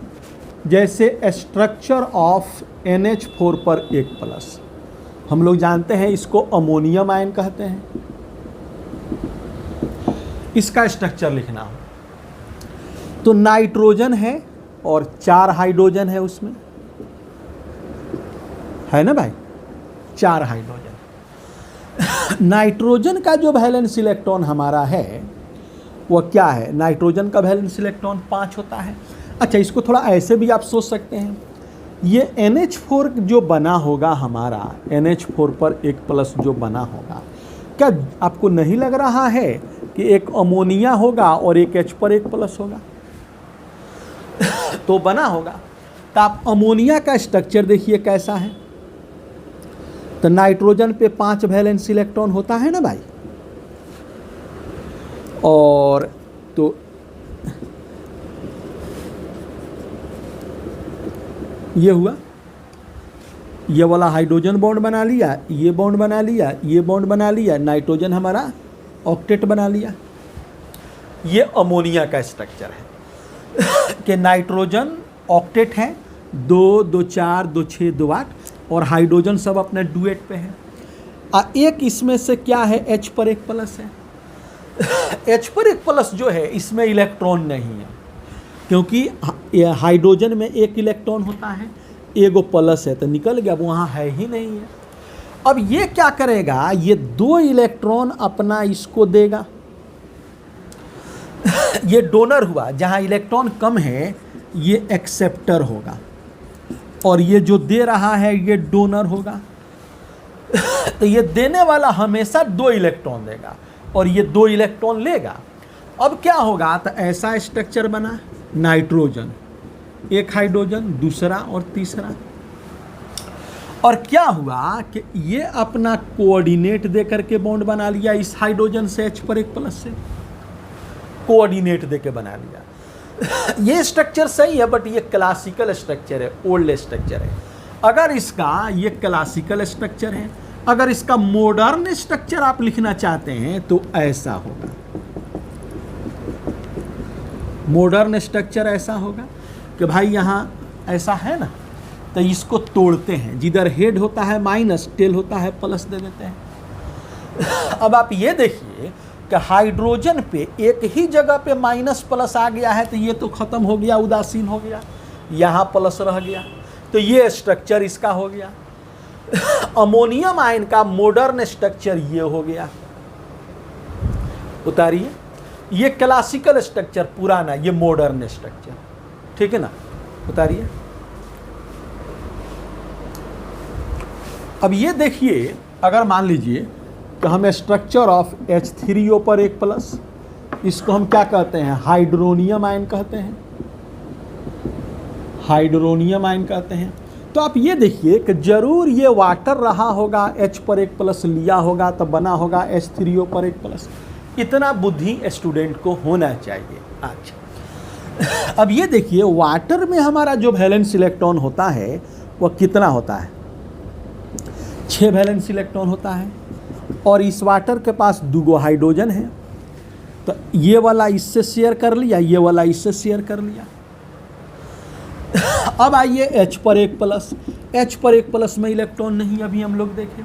जैसे स्ट्रक्चर ऑफ NH4 पर 1+, हम लोग जानते हैं इसको अमोनियम आयन कहते हैं। इसका स्ट्रक्चर लिखना हो तो नाइट्रोजन है और 4 हाइड्रोजन है उसमें, है ना भाई, 4 हाइड्रोजन। नाइट्रोजन का जो वैलेंस इलेक्ट्रॉन हमारा है वह क्या है, नाइट्रोजन का वैलेंस इलेक्ट्रॉन 5 होता है। अच्छा, इसको थोड़ा ऐसे भी आप सोच सकते हैं, ये NH4 जो बना होगा हमारा, NH4 पर 1+ जो बना होगा, क्या आपको नहीं लग रहा है कि एक अमोनिया होगा और एक H पर 1+ होगा? तो बना होगा। तो आप अमोनिया का स्ट्रक्चर देखिए कैसा है। तो नाइट्रोजन पे 5 वैलेंस इलेक्ट्रॉन होता है ना भाई, और तो ये हुआ, ये वाला हाइड्रोजन बॉन्ड बना लिया, ये बॉन्ड बना लिया, ये बॉन्ड बना लिया, नाइट्रोजन हमारा ऑक्टेट बना लिया। ये अमोनिया का स्ट्रक्चर है कि नाइट्रोजन ऑक्टेट है, 2, 2, 4, 2, 6, 2, 8, और हाइड्रोजन सब अपने डुएट पे है। एक इसमें से क्या है, H पर 1+ है। H पर 1+ जो है इसमें इलेक्ट्रॉन नहीं है, क्योंकि हाइड्रोजन में 1 इलेक्ट्रॉन होता है, एगो प्लस है तो निकल गया, अब वहाँ है ही नहीं है। अब ये क्या करेगा, ये 2 इलेक्ट्रॉन अपना इसको देगा। ये डोनर हुआ, जहाँ इलेक्ट्रॉन कम है ये एक्सेप्टर होगा, और ये जो दे रहा है ये डोनर होगा। तो ये देने वाला हमेशा 2 इलेक्ट्रॉन देगा और ये 2 इलेक्ट्रॉन लेगा। अब क्या होगा, तो ऐसा स्ट्रक्चर बना, नाइट्रोजन, 1 हाइड्रोजन, दूसरा और तीसरा। और क्या हुआ कि ये अपना कोऑर्डिनेट दे करके बॉन्ड बना लिया इस हाइड्रोजन से, H पर 1+ से कोऑर्डिनेट दे के बना लिया। ये स्ट्रक्चर सही है, बट ये क्लासिकल स्ट्रक्चर है, ओल्ड स्ट्रक्चर है। अगर इसका ये क्लासिकल स्ट्रक्चर है, अगर इसका मॉडर्न स्ट्रक्चर आप लिखना चाहते हैं तो ऐसा होगा। मॉडर्न स्ट्रक्चर ऐसा होगा कि भाई यहाँ ऐसा है ना, तो इसको तोड़ते हैं, जिधर हेड होता है माइनस, टेल होता है प्लस दे देते हैं। अब आप ये देखिए कि हाइड्रोजन पे एक ही जगह पे माइनस प्लस आ गया है, तो ये तो खत्म हो गया, उदासीन हो गया, यहाँ प्लस रह गया, तो ये स्ट्रक्चर इसका हो गया। अमोनियम आयन का मॉडर्न स्ट्रक्चर ये हो गया। उतारिए, ये क्लासिकल स्ट्रक्चर पुराना, ये मॉडर्न स्ट्रक्चर, ठीक है ना। उतारिए। अब ये देखिए, अगर मान लीजिए कि हम स्ट्रक्चर ऑफ H3O पर 1+, इसको हम क्या कहते हैं, हाइड्रोनियम आयन कहते हैं, हाइड्रोनियम आयन कहते हैं। तो आप ये देखिए कि जरूर ये वाटर रहा होगा, H पर 1+ लिया होगा तो बना होगा H3O पर 1+। इतना बुद्धि स्टूडेंट को होना चाहिए। अच्छा, अब ये देखिए वाटर में हमारा जो वैलेंस इलेक्ट्रॉन होता है वह कितना होता है, 6 वैलेंस इलेक्ट्रॉन होता है, और इस वाटर के पास 2 हाइड्रोजन है, तो ये वाला इससे शेयर कर लिया, ये वाला इससे शेयर कर लिया। अब आइए H पर 1+, H पर 1+ में इलेक्ट्रॉन नहीं, अभी हम लोग देखें।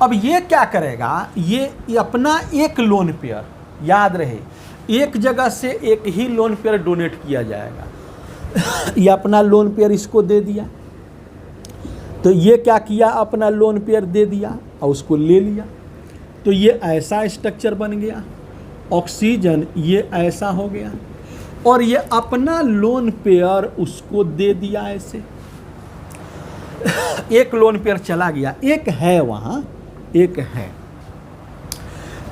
अब ये क्या करेगा, ये अपना एक लोन पेयर, याद रहे एक जगह से एक ही लोन पेयर डोनेट किया जाएगा। ये अपना लोन पेयर इसको दे दिया, तो ये क्या किया, अपना लोन पेयर दे दिया और उसको ले लिया, तो ये ऐसा स्ट्रक्चर बन गया। ऑक्सीजन ये ऐसा हो गया, और ये अपना लोन पेयर उसको दे दिया ऐसे। एक लोन पेयर चला गया, एक है वहां, एक है।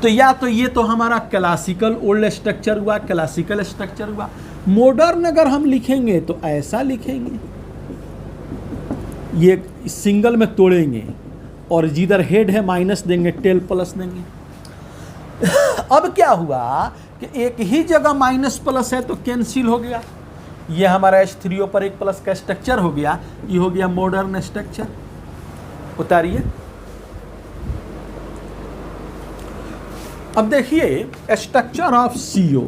तो या तो ये तो हमारा क्लासिकल ओल्ड स्ट्रक्चर हुआ, क्लासिकल स्ट्रक्चर हुआ। मॉडर्न अगर हम लिखेंगे तो ऐसा लिखेंगे, ये सिंगल में तोड़ेंगे और जिधर हेड है माइनस देंगे, टेल प्लस देंगे। अब क्या हुआ कि एक ही जगह माइनस प्लस है तो कैंसिल हो गया, ये हमारा H3O पर एक प्लस का स्ट्रक्चर हो गया, ये हो गया मॉडर्न स्ट्रक्चर। उतारिए। अब देखिए स्ट्रक्चर ऑफ CO।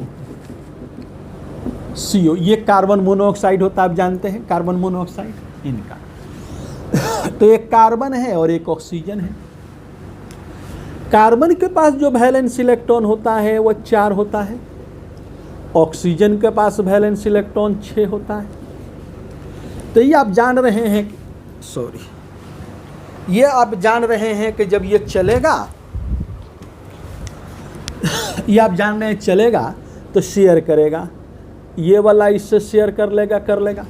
CO ये कार्बन मोनोऑक्साइड होता है, आप जानते हैं कार्बन मोनोऑक्साइड इनका। तो एक कार्बन है और एक ऑक्सीजन है। कार्बन के पास जो वैलेंस इलेक्ट्रॉन होता है वो 4 होता है, ऑक्सीजन के पास वैलेंस इलेक्ट्रॉन 6 होता है। तो ये आप जान रहे हैं, ये आप जान रहे हैं कि जब ये चलेगा, ये आप जान रहे हैं चलेगा तो शेयर करेगा, ये वाला इससे शेयर कर लेगा।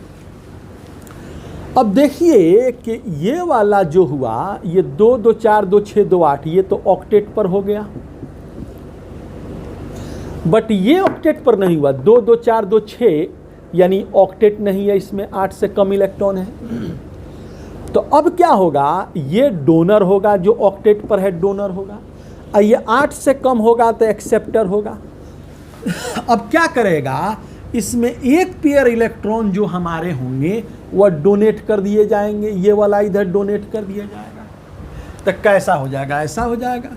अब देखिए कि ये वाला जो हुआ, ये 2 2 4 2 6 2 8, ये तो ऑक्टेट पर हो गया, बट ये ऑक्टेट पर नहीं हुआ। 2 2 4 2 6 यानी ऑक्टेट नहीं है, इसमें 8 से कम इलेक्ट्रॉन है। तो अब क्या होगा, ये डोनर होगा, जो ऑक्टेट पर है डोनर होगा, और ये 8 से कम होगा तो एक्सेप्टर होगा। अब क्या करेगा, इसमें एक पेयर इलेक्ट्रॉन जो हमारे होंगे वह डोनेट कर दिए जाएंगे, ये वाला इधर डोनेट कर दिया जाएगा। तो कैसा हो जाएगा, ऐसा हो जाएगा।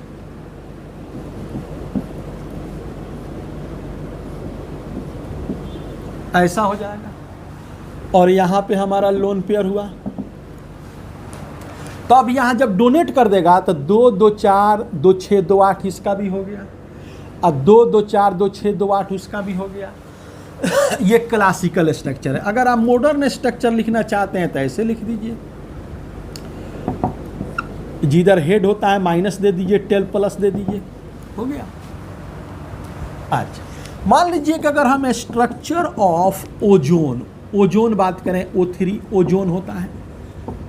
ऐसा हो जाएगा। और यहां पे हमारा लोन पेयर हुआ, तो अब यहां जब डोनेट कर देगा तो 2 2 4 2 6 2 8 इसका भी हो गया, अब 2 2 4 2 6 2 8 उसका भी हो गया। ये क्लासिकल स्ट्रक्चर है। अगर आप मॉडर्न स्ट्रक्चर लिखना चाहते हैं तो ऐसे लिख दीजिए, जिधर हेड होता है माइनस दे दीजिए, टेल प्लस दे दीजिए, हो गया। अच्छा, मान लीजिए कि अगर हम स्ट्रक्चर ऑफ ओजोन, ओजोन बात करें, O3 ओजोन होता है,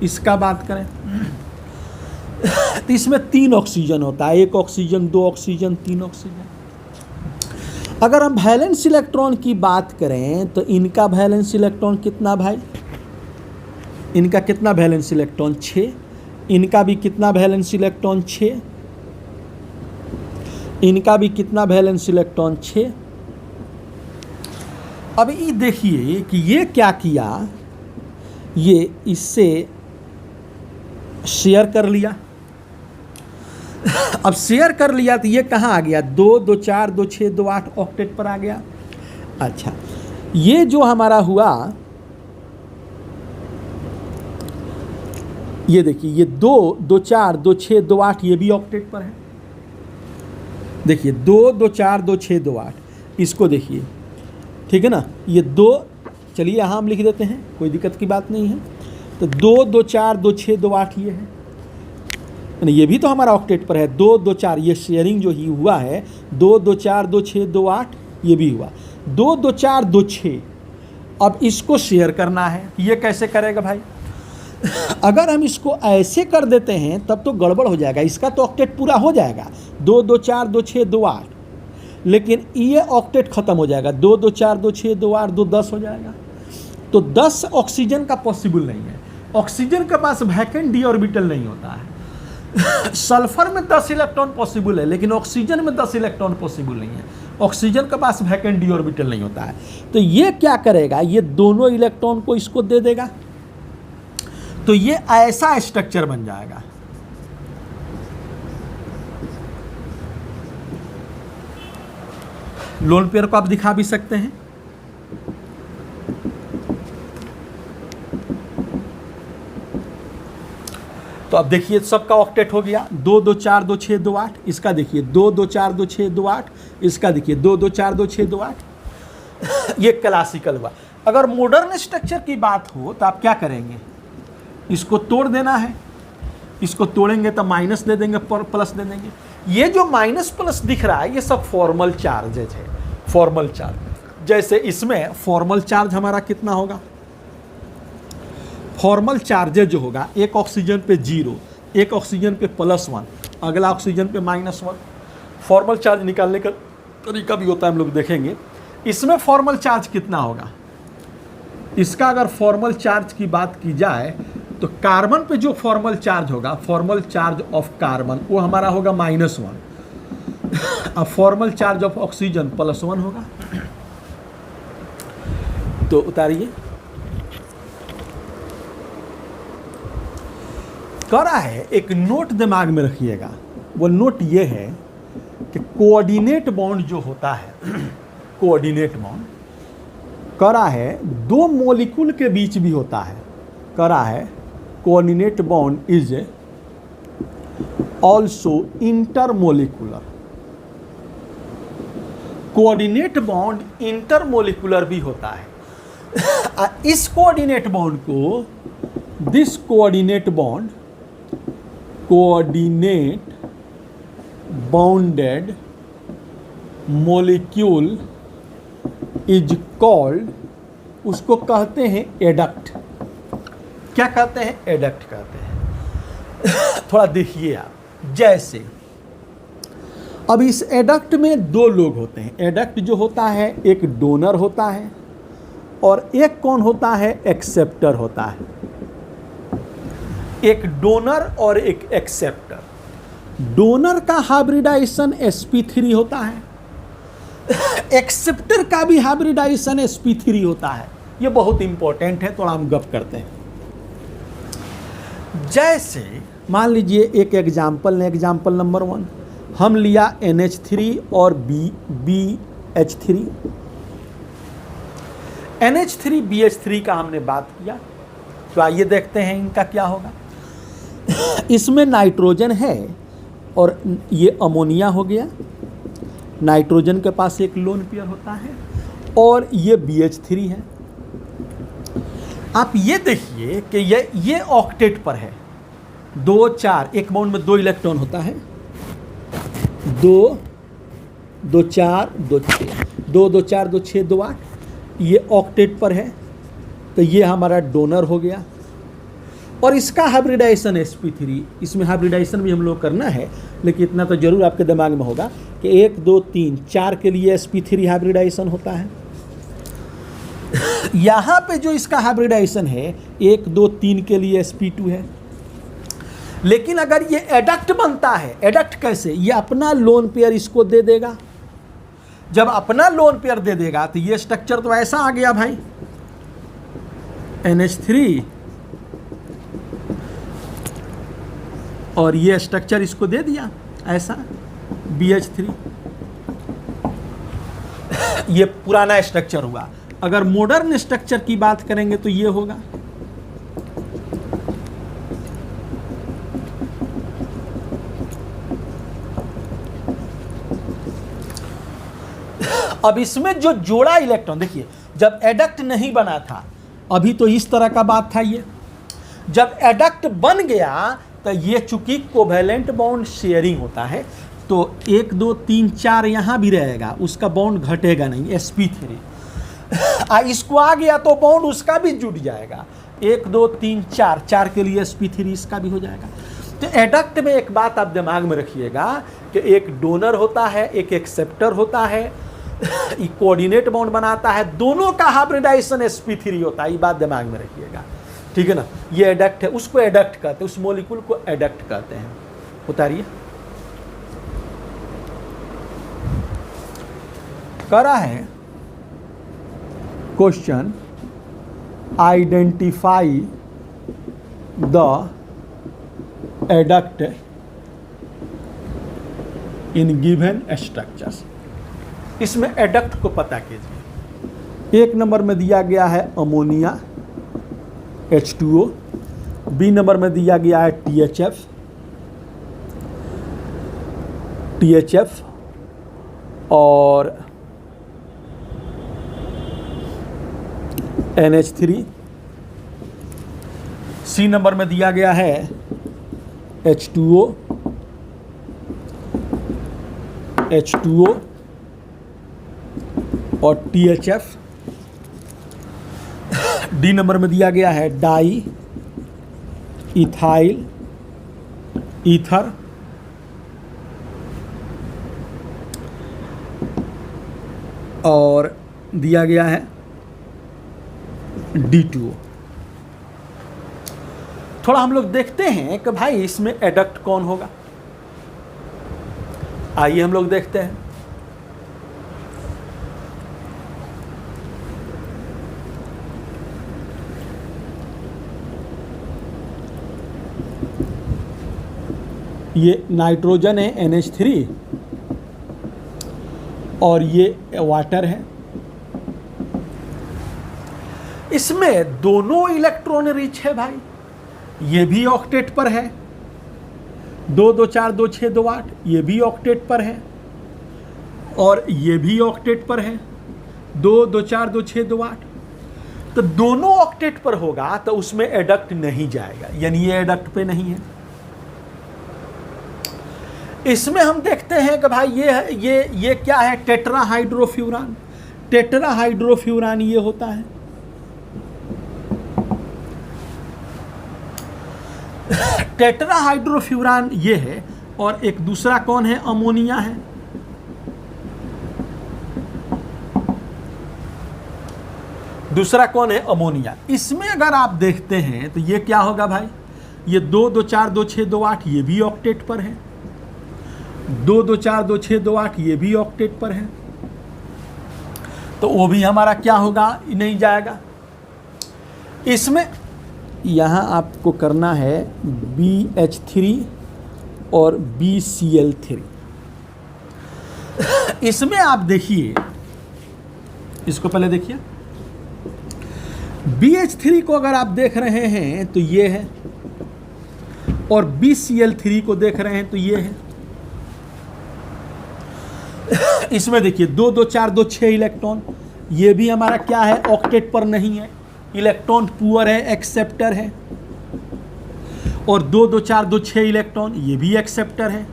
इसका बात करें तो इसमें 3 ऑक्सीजन होता है, 1 ऑक्सीजन 2 ऑक्सीजन 3 ऑक्सीजन। अगर हम वैलेंस इलेक्ट्रॉन की बात करें तो इनका वैलेंस इलेक्ट्रॉन कितना भाई, इनका कितना वैलेंस इलेक्ट्रॉन 6, इनका भी कितना वैलेंस इलेक्ट्रॉन 6, इनका भी कितना वैलेंस इलेक्ट्रॉन 6। अब ये देखिए कि ये क्या किया, ये इससे शेयर कर लिया। अब शेयर कर लिया तो ये कहाँ आ गया, 2 2 4 2 6 2 8 ऑक्टेट पर आ गया। अच्छा, ये जो हमारा हुआ, ये देखिए, ये 2 2 4 2 6 2 8 ये भी ऑक्टेट पर है। देखिए 2 2 4 2 6 2 8, इसको देखिए, ठीक है ना। ये 2, चलिए यहाँ हम लिख देते हैं, कोई दिक्कत की बात नहीं है। तो 2 2 4 2 6 2 8 ये है, ये भी तो हमारा ऑक्टेट पर है। 2 2 4 ये शेयरिंग जो ही हुआ है, 2 2 4 2 6 2 8 ये भी हुआ, 2 2 4 2 6। अब इसको शेयर करना है, ये कैसे करेगा भाई? अगर हम इसको ऐसे कर देते हैं तब तो गड़बड़ हो जाएगा, इसका तो ऑक्टेट पूरा हो जाएगा, 2 2 4 2 6 2 8, लेकिन ये ऑक्टेट खत्म हो जाएगा, 2 2 4 2 6 2 8 2 10 हो जाएगा। तो 10 ऑक्सीजन का पॉसिबल नहीं है, ऑक्सीजन के पास वैकेंट डी ऑर्बिटल नहीं होता है। सल्फर में 10 इलेक्ट्रॉन पॉसिबल है, लेकिन ऑक्सीजन में 10 इलेक्ट्रॉन पॉसिबल नहीं है, ऑक्सीजन के पास वैकेंट डी ऑर्बिटल नहीं होता है। तो ये क्या करेगा, ये दोनों इलेक्ट्रॉन को इसको दे देगा, तो ये ऐसा स्ट्रक्चर बन जाएगा। लोन पेयर को आप दिखा भी सकते हैं। तो अब देखिए सबका ऑक्टेट हो गया, 2 2 4 2 6 2 8, इसका देखिए 2 2 4 2 6 2 8, इसका देखिए 2 2 4 2 6 2 8। ये क्लासिकल हुआ। अगर मॉडर्न स्ट्रक्चर की बात हो तो आप क्या करेंगे, इसको तोड़ देना है, इसको तोड़ेंगे तो माइनस दे देंगे, प्लस दे देंगे। ये जो माइनस प्लस दिख रहा है ये सब फॉर्मल चार्जेज है, फॉर्मल चार्ज। जैसे इसमें फॉर्मल चार्ज हमारा कितना होगा, फॉर्मल चार्जेज जो होगा, एक ऑक्सीजन पे 0, एक ऑक्सीजन पे +1, अगला ऑक्सीजन पे -1। फॉर्मल चार्ज निकालने का तरीका भी होता है, हम लोग देखेंगे। इसमें फॉर्मल चार्ज कितना होगा, इसका अगर फॉर्मल चार्ज की बात की जाए तो कार्बन पे जो फॉर्मल चार्ज होगा, फॉर्मल चार्ज ऑफ कार्बन, वो हमारा होगा -1। अब फॉर्मल चार्ज ऑफ ऑक्सीजन +1 होगा। तो उतारिए। कह रहा है, एक नोट दिमाग में रखिएगा, वो नोट ये है कि कोऑर्डिनेट बॉन्ड जो होता है, कोऑर्डिनेट बॉन्ड कह रहा है 2 मॉलिक्यूल के बीच भी होता है। कह रहा है coordinate bond is also intermolecular. Coordinate bond intermolecular भी होता है। इस कोऑर्डिनेट बॉन्ड को, this coordinate bond, coordinate bounded molecule is called, उसको कहते हैं एडक्ट। क्या कहते हैं? एडक्ट कहते हैं। थोड़ा देखिए आप, जैसे अब इस एडक्ट में 2 लोग होते हैं। एडक्ट जो होता है, एक डोनर होता है और एक कौन होता है? एक्सेप्टर होता है। एक डोनर और एक एक्सेप्टर। डोनर का हाइब्रिडाइजेशन sp3 होता है, एक्सेप्टर का भी हाइब्रिडाइजेशन sp3 होता है। ये बहुत इंपॉर्टेंट है, थोड़ा हम गप करते हैं। जैसे मान लीजिए एक एग्जाम्पल नंबर 1, हम लिया NH3 और BH3। NH3 BH3 का हमने बात किया, तो आइए देखते हैं इनका क्या होगा। इसमें नाइट्रोजन है और ये अमोनिया हो गया। नाइट्रोजन के पास एक लोन पेयर होता है और ये BH3 है। आप ये देखिए कि ये ऑक्टेट पर है। 2 4, एक बॉन्ड में 2 इलेक्ट्रॉन होता है। 2 2 4 2 6, 2 2 4 2 6 2 8, ये ऑक्टेट पर है। तो ये हमारा डोनर हो गया और इसका हाइब्रिडाइजेशन sp3। इसमें हाइब्रिडाइजेशन भी हम लोग करना है, लेकिन इतना तो जरूर आपके दिमाग में होगा कि 1 2 3 4 के लिए sp3 हाइब्रिडाइजेशन होता है। यहाँ पे जो इसका हाइब्रिडाइजेशन है 1 2 3 के लिए sp2 है। लेकिन अगर ये एडक्ट बनता है, एडक्ट कैसे? ये अपना लोन पेयर इसको दे देगा। जब अपना लोन पेयर दे देगा तो ये स्ट्रक्चर तो ऐसा आ गया भाई, NH3 और ये स्ट्रक्चर इसको दे दिया ऐसा, BH3। ये पुराना स्ट्रक्चर हुआ। अगर मॉडर्न स्ट्रक्चर की बात करेंगे तो ये होगा। अब इसमें जो जोड़ा इलेक्ट्रॉन, देखिए जब एडक्ट नहीं बना था, अभी तो इस तरह का बात था। ये जब एडक्ट बन गया तो ये चूंकि कोवैलेंट बॉन्ड शेयरिंग होता है, तो 1 2 3 4 यहाँ भी रहेगा, उसका बॉन्ड घटेगा नहीं, sp3। इसको आ गया तो बॉन्ड उसका भी जुड़ जाएगा। 1 2 3 4, 4 के लिए sp3 इसका भी हो जाएगा। तो एडक्ट में एक बात आप दिमाग में रखिएगा कि एक डोनर होता है, एक एक्सेप्टर होता है, कोऑर्डिनेट बॉन्ड बनाता है, दोनों का हाइब्रिडाइजेशन sp3 होता है। ये बात दिमाग में रखिएगा, ठीक है ना। ये एडक्ट है, उसको एडक्ट कहते हैं, उस मॉलिक्यूल को एडक्ट कहते हैं। उतारिए। कह रहा है question, identify the adduct in given structures. इसमें एडक्ट को पता कीजिए। 1 नंबर में दिया गया है अमोनिया H2O, B नंबर में दिया गया है THF और NH3। C नंबर में दिया गया है H2O और THF। D नंबर में दिया गया है डाई इथाइल ईथर और दिया गया है D2O। थोड़ा हम लोग देखते हैं कि भाई इसमें एडक्ट कौन होगा। आइए हम लोग देखते हैं। ये नाइट्रोजन है NH3 और ये वाटर है। इसमें दोनों इलेक्ट्रॉन रिच है भाई। ये भी ऑक्टेट पर है 2 2 4 2 6 2 8, ये भी ऑक्टेट पर है और ये भी ऑक्टेट पर है 2 2 4 2 6 2 8। तो दोनों ऑक्टेट पर होगा तो उसमें एडक्ट नहीं जाएगा, यानी ये एडक्ट पे नहीं है। इसमें हम देखते हैं कि भाई ये क्या है, टेट्राहाइड्रोफ्यूरान। टेट्राहाइड्रोफ्यूरान ये होता है। टेट्राहाइड्रोफ्यूरान ये है और एक दूसरा कौन है, अमोनिया है। दूसरा कौन है, अमोनिया। इसमें अगर आप देखते हैं तो ये क्या होगा भाई, ये 2 2 4 2 6 2 8 ये भी ऑक्टेट पर है, 2 2 4 2 6 2 8 ये भी ऑक्टेट पर है। तो वो भी हमारा क्या होगा, नहीं जाएगा। इसमें यहाँ आपको करना है BH3 और BCl3। इसमें आप देखिए, इसको पहले देखिए। BH3 को अगर आप देख रहे हैं तो ये है और BCl3 को देख रहे हैं तो ये है। इसमें देखिए 2 2 4 2 6 इलेक्ट्रॉन, ये भी हमारा क्या है, ऑक्टेट पर नहीं है, इलेक्ट्रॉन पुअर है, एक्सेप्टर है। और 2 2 4 2 6 इलेक्ट्रॉन, ये भी एक्सेप्टर है।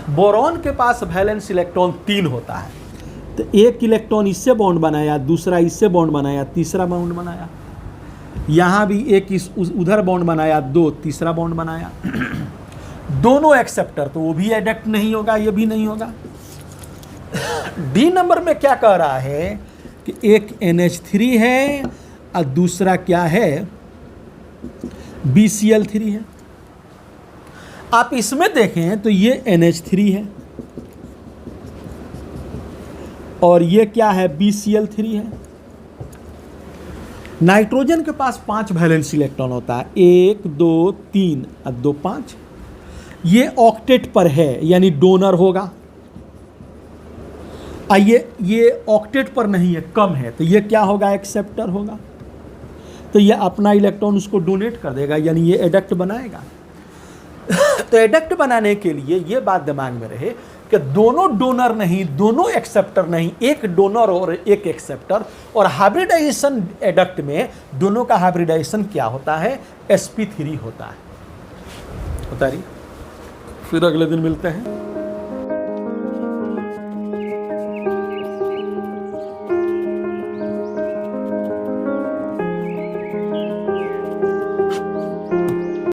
बोरॉन के पास वैलेंस इलेक्ट्रॉन 3 होता है, तो एक इलेक्ट्रॉन इससे बॉन्ड बनाया, दूसरा इससे बॉन्ड बनाया, तीसरा बॉन्ड बनाया। यहाँ भी एक उधर बॉन्ड बनाया, 2 तीसरा बॉन्ड बनाया। दोनों एक्सेप्टर, तो वो भी एडक्ट नहीं होगा, ये भी नहीं होगा। डी नंबर में क्या कह रहा है कि एक NH3 है और दूसरा क्या है, BCl3 है। आप इसमें देखें तो ये NH3 है और ये क्या है, BCl3 है। नाइट्रोजन के पास 5 वैलेंस इलेक्ट्रॉन होता है, 1 2 3 और 2 5। ये ऑक्टेट पर है, यानी डोनर होगा। ये ऑक्टेट पर नहीं है, कम है, तो ये क्या होगा, एक्सेप्टर होगा। तो ये अपना इलेक्ट्रॉन उसको डोनेट कर देगा, यानी ये एडक्ट बनाएगा। तो एडक्ट बनाने के लिए ये बात दिमाग में रहे कि दोनों डोनर नहीं, दोनों एक्सेप्टर नहीं, एक डोनर और एक एक्सेप्टर। और हाइब्रिडाइजेशन एडक्ट में दोनों का हाइब्रिडाइजेशन क्या होता है, sp3 होता है। फिर अगले दिन मिलते हैं।